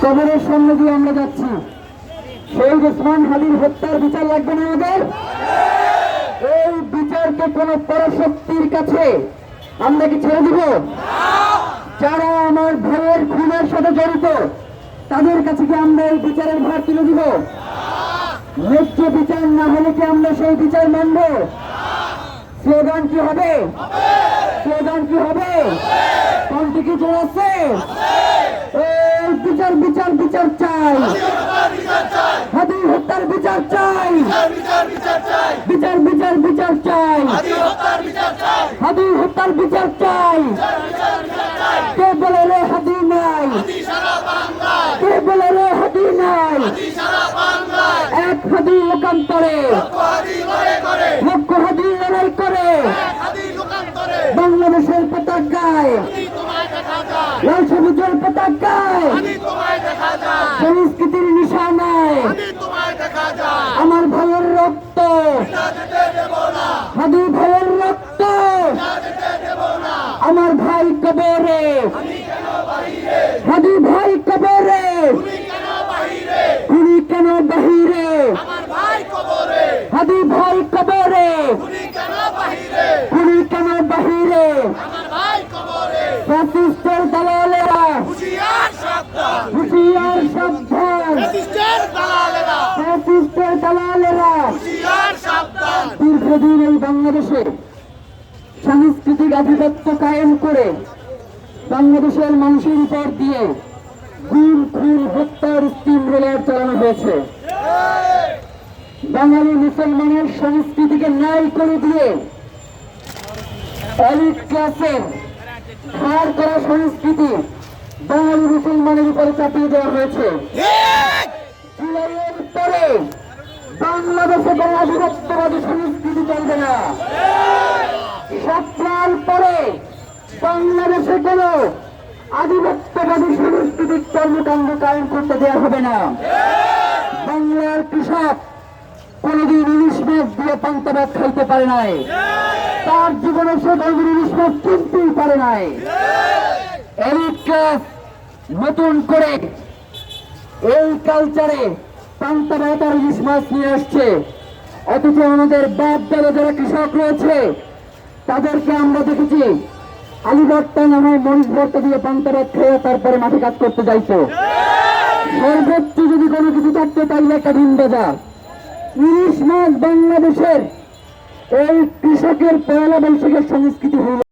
কবরের সামনে দিয়ে আমরা যাচ্ছি। শহীদ ওসমান হাদির হত্যার বিচার লাগবে না আমাদের? এই বিচারকে কোন পরাশক্তির কাছে আমরা কি ছেড়ে দিব? যারা আমার ভাইয়ের খুনের সাথে জড়িত তাদের কাছে কি আমরা এই বিচারের ভার তুলে দিব? ন্যায্য বিচার না হলে কি আমরা সেই বিচার মানব? স্লোগান কি হবে? স্লোগান কি হবে? কোনটি কি জোর আছে? এই বিচার বিচার বিচার চাই, হাদি হত্যার বিচার চাই, বিচার বিচার বিচার চাই, হাদি হত্যার বিচার চাই। কে বলে রে হাদি নাই? কে বলে রে হাদি নাই? এক হাদি লোকান্তরে, লক্ষ হাদি লড়াই করে বাংলাদেশের পতাকায়, লাল সবুজের পতাকায়, সংস্কৃতির নিশানায় আমার ভাইয়ের রক্ত, হাদি ভাইয়ের রক্ত, আমার ভাই কবরে, হাদি ভাই কবরে, খুনি কেন বাহিরে? হাদি ভাই কবরে, খুনি কেন বাহিরে? ফ্যাসিস্টের দালালেরা হুঁশিয়ার সাবধান, ফ্যাসিস্টের দালালেরা দীর্ঘদিন এই বাংলাদেশে সাংস্কৃতিক আধিপত্য কায়েম করে বাংলাদেশের মানুষের উপর দিয়ে গুম খুন হত্যার স্টিম রোলার চালানো হয়েছে। বাঙালি মুসলমানের সংস্কৃতিকে নাই করে দিয়ে এলিট ক্লাসের হার করা সংস্কৃতি বাঙালি মুসলমানের উপরে চাপিয়ে দেওয়া হয়েছে। জুলাইয়ের পরে বাংলাদেশে কোনো আধিপত্যবাদী সংস্কৃতি চলবে না। সপ্তাহ পরে বাংলাদেশে কোনো আধিপত্যবাদী সাংস্কৃতিক কর্মকাণ্ড কায়েম করতে দেওয়া হবে না। বাংলার কৃষক কোনদিন ইলিশ মাছ দিয়ে পান্তা ভাত খাইতে পারে নাই, তার জীবনে সে কোনদিন ইলিশ মাছ কিনতেই পারে নাই। এলিট ক্লাস নতুন করে এই কালচারে পান্তা ভাত আর ইলিশ মাছ নিয়ে আসছে, অথচ আমাদের বাপ দাদা যারা কৃষক রয়েছে তাদেরকে আমরা দেখেছি আলু ভর্তা নামায় মরিচ ভর্তা দিয়ে পান্তা ভাত খেয়ে তারপরে মাঠে কাজ করতে যাইতো। সর্বোচ্চ যদি কোনো কিছু থাকতো তাইলে একটা ডিম বাজার। ইলিশ মাছ বাংলাদেশের এই কৃষকের পয়লা বৈশাখের সংস্কৃতি হল।